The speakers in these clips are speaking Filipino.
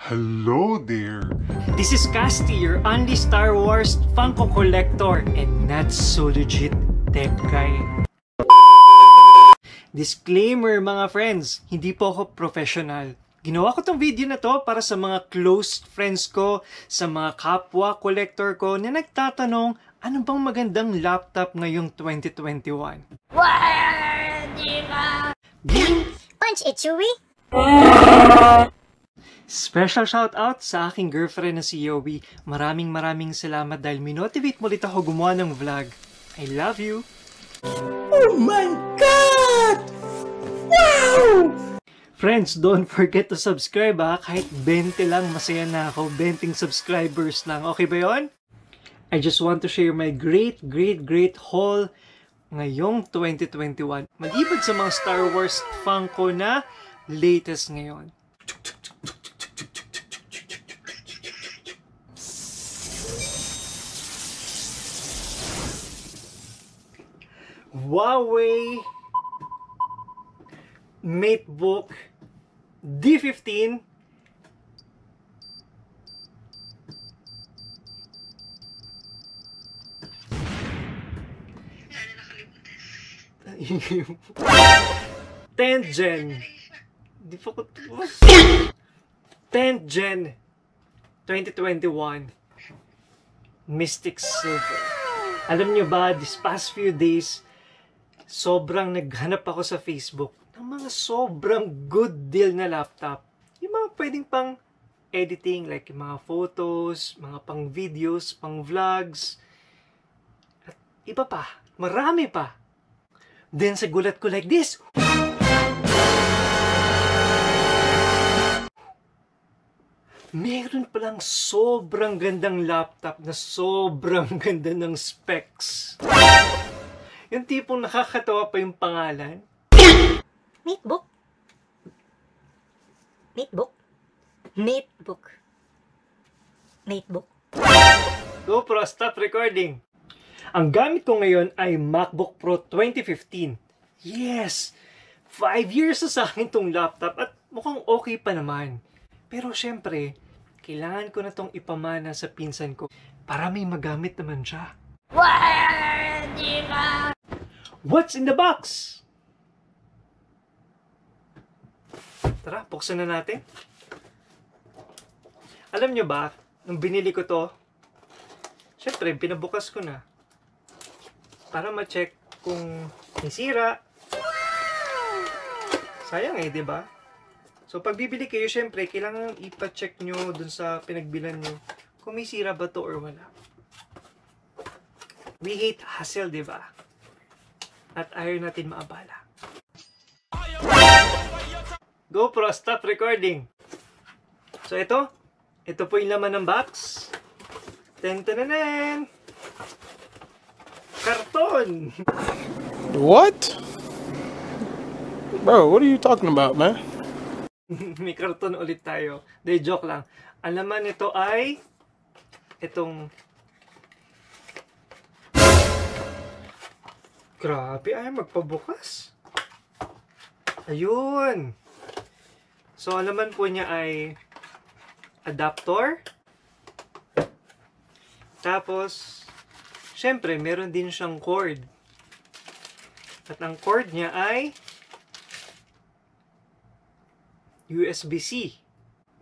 Hello there! This is Casty, your only Star Wars Funko collector and not so legit tech guy. Disclaimer mga friends, hindi po ako professional. Ginawa ko tong video na to para sa mga close friends ko, sa mga kapwa collector ko na nagtatanong ano bang magandang laptop ngayong 2021. Punch it, Chewie! Special shoutout sa aking girlfriend na si Yowie. Maraming salamat dahil minotivate mo ulit ako gumawa ng vlog. I love you! Oh my God! Wow! Friends, don't forget to subscribe ha. Kahit 20 lang, masaya na ako. 20 subscribers lang. Okay ba yun? I just want to share my great haul ngayong 2021. Maliban sa mga Star Wars Funko na latest ngayon. Huawei Matebook D15 10th Gen. Di pa ko 10th Gen 2021 Mystic Silver. Alam nyo ba, this past few days, sobrang naghanap ako sa Facebook ng mga sobrang good deal na laptop. Yung mga pwedeng pang editing, like yung mga photos, mga pang videos, pang vlogs, at iba pa, marami pa. Then sa gulat ko like this, meron palang sobrang gandang laptop na sobrang ganda ng specs. Yung tipong nakakatawa pa yung pangalan. Matebook? Matebook? Matebook? Matebook? GoPro, stop recording! Ang gamit ko ngayon ay MacBook Pro 2015. Yes! 5 years na sa akin tong laptop at mukhang okay pa naman. Pero syempre, kailangan ko na tong ipamana sa pinsan ko para may magamit naman siya. What's in the box? Tara, buksan na natin. Alam nyo ba, nung binili ko to, syempre, pinabukas ko na para ma-check kung may sira. Sayang eh, diba? So, pag bibili kayo, syempre, kailangan ipa-check nyo dun sa pinagbilan nyo kung may sira ba to or wala. We hate hassle, diba? At ayaw natin maabala. GoPro, stop recording! So, ito po yung laman ng box. Ten-ten-ten! Karton! What? Bro, what are you talking about, man? May karton ulit tayo. De, joke lang. Ang laman nito ay itong grabe ay magpabukas. Ayun. So, ang laman po niya ay adapter. Tapos, syempre, meron din siyang cord. At ang cord niya ay USB-C.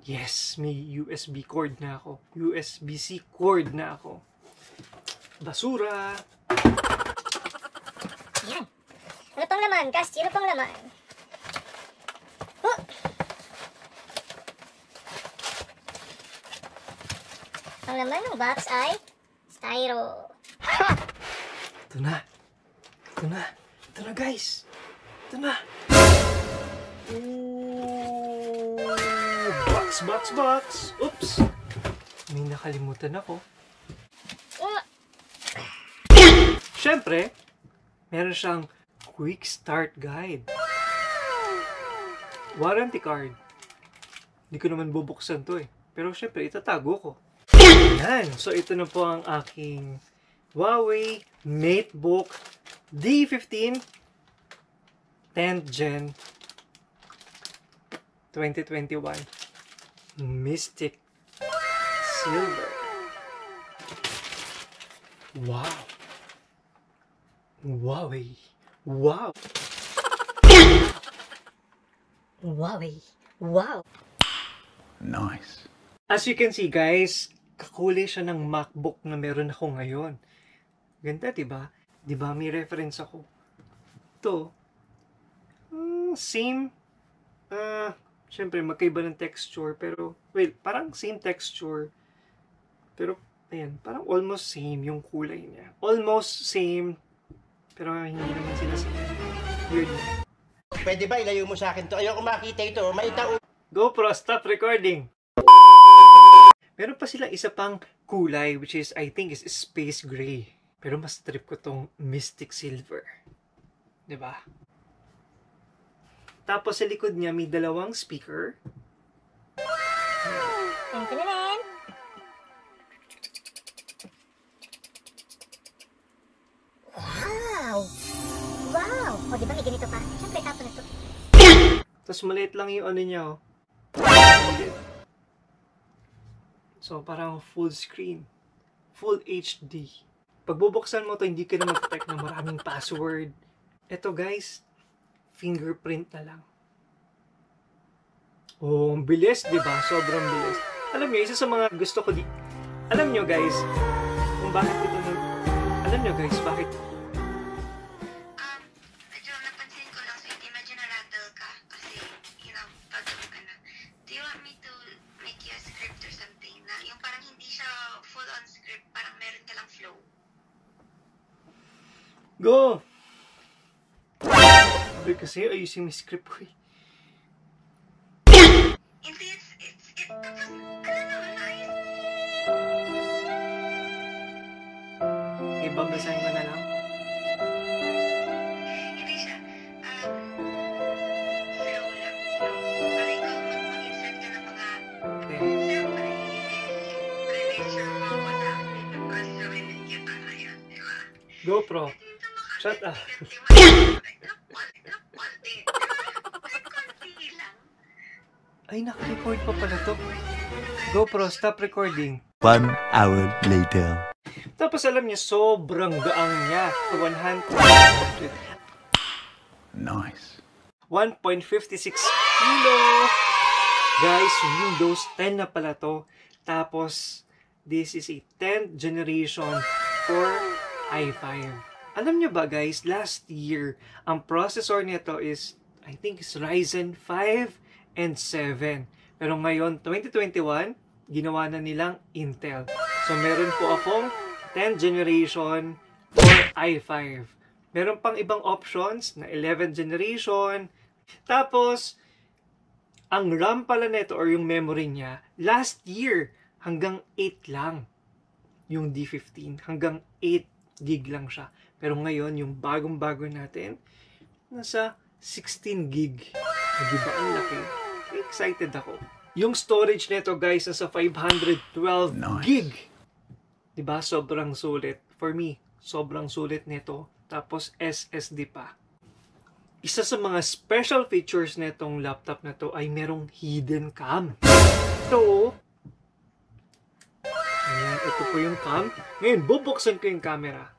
Yes, may USB cord na ako. USB-C cord na ako. Basura. Yan. Ano pang laman, Casty? Ano pang laman? Oh! Ang laman ng box ay styro. Ito na. Ito na. Ito na, guys. Ito na. Ooh, box. Oops. May nakalimutan ako. Oh! Siyempre, meron siyang quick start guide. Warranty card. Hindi ko naman bubuksan to eh. Pero syempre, itatago ko. Yan. So, ito na po ang aking Huawei Matebook D15 10th Gen 2021. Mystic Silver. Wow. Huawei. Wow. Huawei. Wow. Nice. As you can see guys, kakulay siya ng MacBook na meron ako ngayon. Ganda, diba? Diba may reference ako? Ito. Same. Siyempre, magkaiba ng texture. Pero, well, parang same texture. Pero, ayan, parang almost same yung kulay niya. Almost same. Pero hindi naman sila same. Weird. Pwede ba ilayo mo sa akin to? Ayoko makita ito. May tao. GoPro, stop recording! Meron pa sila isa pang kulay, which is, I think, is space gray. Pero mas trip ko tong Mystic Silver. Diba? Tapos sa likod niya, may dalawang speaker. Tantananan! Wow! Wow! O, di ba may ganito pa? Siyempre, tapo na to. Tapos maliit lang yung ano niya, oh. So, parang full screen. Full HD. Pag bubuksan mo to, hindi ka na mag-type ng maraming password. Ito guys, fingerprint na lang. Oh, ang bilis, di ba? Sobrang bilis. Alam niyo, isa sa mga gusto ko Alam niyo guys, kung bakit ito na... Alam niyo guys, bakit... Medyo napansin ko lang, sweetie, medyo na-rattle ka kasi, pag ka na. Do you want me to make you a script or something na yung parang hindi siya full-on script, parang meron ka lang flow? Go! Sabi kasi, ayusin yung script ko eh. Hindi, tapos, ano naman, ayos. Ibabasahin ko na lang. Hindi siya, flow lang, flow. Para ikaw mag-insert ka ng mga, Okay. siyempre, relate siya mo sa akin, because narinig kita ngayon, di ba? GoPro. Shut up. Ay, naka-record pa pala to. GoPro, stop recording. 1 hour later. Tapos alam niya, sobrang gaang niya. 100. Nice. 1.56 kilo. Guys, Windows 10 na pala to. Tapos, this is a 10th generation for i5. Alam niyo ba guys, last year, ang processor nito is, I think, is Ryzen 5 and 7. Pero ngayon, 2021, ginawa na nilang Intel. So, meron po akong 10th generation for i5. Meron pang ibang options na 11th generation. Tapos, ang RAM pala nito or yung memory niya, last year, hanggang 8 lang. Yung D15, hanggang 8 gig lang siya. Pero ngayon, yung bagong-bago natin, nasa 16 gig. Di ba ang laki? Excited ako. Yung storage nito guys, nasa 512 gig. Di ba? Sobrang sulit. For me, sobrang sulit nito. Tapos SSD pa. Isa sa mga special features nitong laptop na to ay merong hidden cam. So, ayan, ito po yung cam. Ngayon, bubuksan ko yung camera.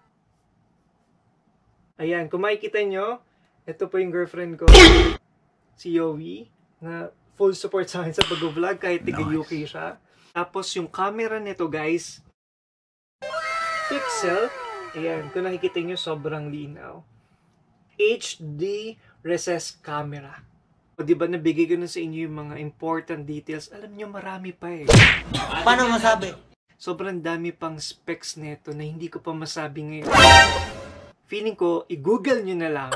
Ayan, kung makikita nyo, ito po yung girlfriend ko, si Yowie, na full support sa akin sa pag-vlog kahit tiga-UK siya. Tapos yung camera nito guys, pixel, ayan, kung nakikita nyo, sobrang linaw. HD recessed camera. O diba nabigay ko na sa inyo yung mga important details, alam nyo marami pa eh. Paano masabi? Sobrang dami pang specs nito na hindi ko pa masabi ngayon. Feeling ko, i-google nyo na lang.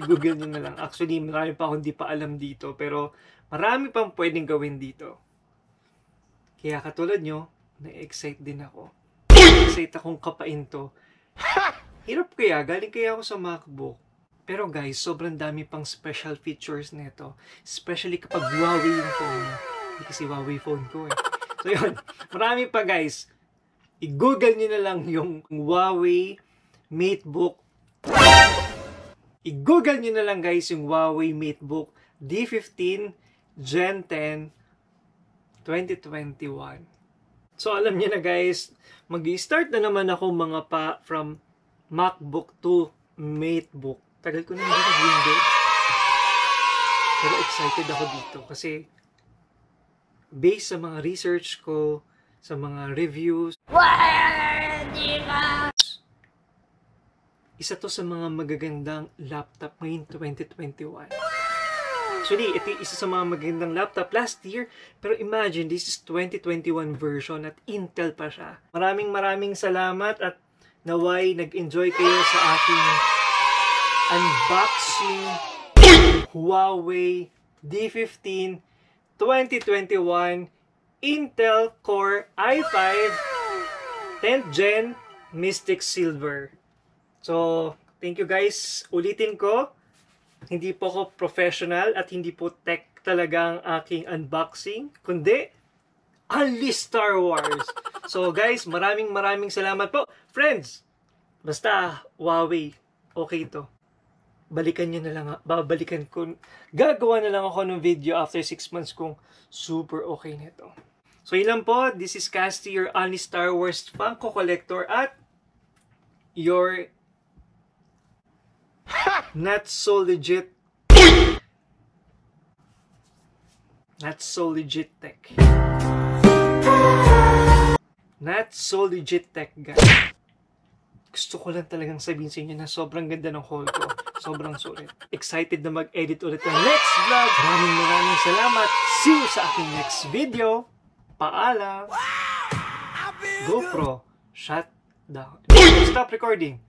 I-google nyo na lang. Actually, marami pa akong di pa alam dito. Pero, marami pang pwedeng gawin dito. Kaya katulad nyo, na-excite din ako. Na-excite akong kapain to. Hirap kaya, galing kaya ako sa MacBook. Pero guys, sobrang dami pang special features nito. Especially kapag Huawei yung phone mo. Hindi kasi Huawei phone ko eh. So yun, marami pa guys. I-google nyo na lang yung Huawei Matebook. I-google nyo na lang guys yung Huawei Matebook D15 Gen 10 2021. So alam niyo na guys, mag-i-start na naman ako mga pa from MacBook to Matebook. Tagal ko na hindi nag-window. Pero excited ako dito kasi based sa mga research ko, sa mga reviews, isa to sa mga magagandang laptop ngayon 2021. Actually, ito isa sa mga magagandang laptop last year, pero imagine, this is 2021 version at Intel pa siya. Maraming salamat at naway nag-enjoy kayo sa aking unboxing Huawei D15 2021 Intel Core i5 10th Gen Mystic Silver. So, thank you guys. Ulitin ko, hindi po ako professional at hindi po tech talaga ang aking unboxing, kundi only Star Wars. So guys, maraming salamat po. Friends, basta Huawei, okay to. Balikan nyo na lang, babalikan ko, gagawa na lang ako ng video after 6 months kung super okay nito. So yun lang po, this is Casty, your only Star Wars Funko collector at your not so legit tech. Not so legit tech, guys. Gusto ko lang talagang sabihin sa inyo na sobrang ganda ng haul ko. Sobrang sulit. Excited na mag-edit ulit ng next vlog. Maraming salamat. See you sa aking next video. Paalam. GoPro, shut down. Stop recording.